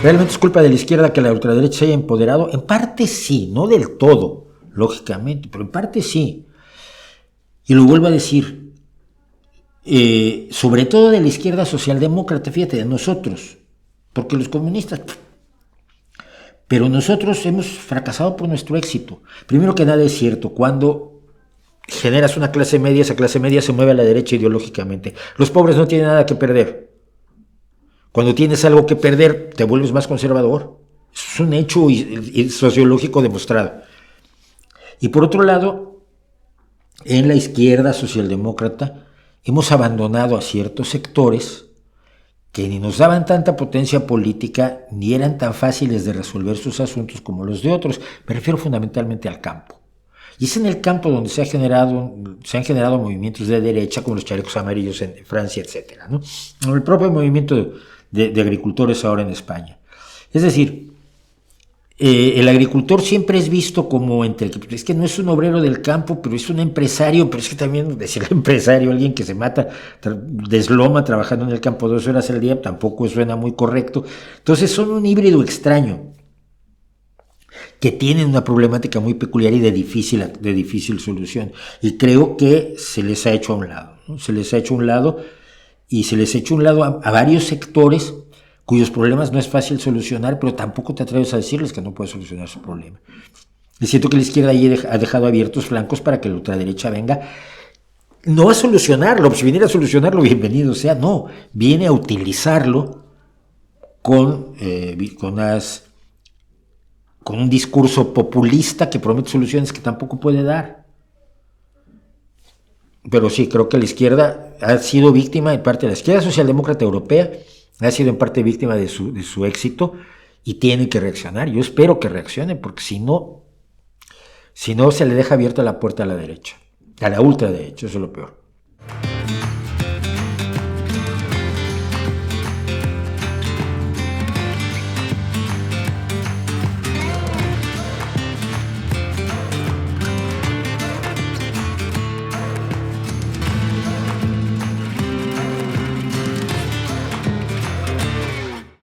¿Realmente es culpa de la izquierda que la ultraderecha se haya empoderado? En parte sí, no del todo, lógicamente, pero en parte sí. Y lo vuelvo a decir, sobre todo de la izquierda socialdemócrata, fíjate, de nosotros, porque los comunistas, pero nosotros hemos fracasado por nuestro éxito. Primero que nada es cierto, cuando generas una clase media, esa clase media se mueve a la derecha ideológicamente. Los pobres no tienen nada que perder. Cuando tienes algo que perder, te vuelves más conservador. Es un hecho sociológico demostrado. Y por otro lado, en la izquierda socialdemócrata hemos abandonado a ciertos sectores que ni nos daban tanta potencia política ni eran tan fáciles de resolver sus asuntos como los de otros. Me refiero fundamentalmente al campo. Y es en el campo donde se han generado movimientos de derecha, como los chalecos amarillos en Francia, etc., ¿no? El propio movimiento de agricultores ahora en España. Es decir, el agricultor siempre es visto como es que no es un obrero del campo, pero es un empresario, pero es que también decirle empresario, alguien que se mata, desloma trabajando en el campo 2 horas al día, tampoco suena muy correcto. Entonces son un híbrido extraño, que tienen una problemática muy peculiar y de difícil solución. Y creo que se les ha hecho a un lado, ¿no? Se les ha hecho a un lado y se les ha hecho a un lado a varios sectores cuyos problemas no es fácil solucionar, pero tampoco te atreves a decirles que no puedes solucionar su problema. Y siento que la izquierda ahí ha dejado abiertos flancos para que la ultraderecha venga, no a solucionarlo, si viniera a solucionarlo, bienvenido sea, no, viene a utilizarlo con un discurso populista que promete soluciones que tampoco puede dar. Pero sí, creo que la izquierda ha sido víctima, en parte de la izquierda socialdemócrata europea, ha sido en parte víctima de su éxito y tiene que reaccionar. Yo espero que reaccione, porque si no se le deja abierta la puerta a la derecha, a la ultraderecha, eso es lo peor.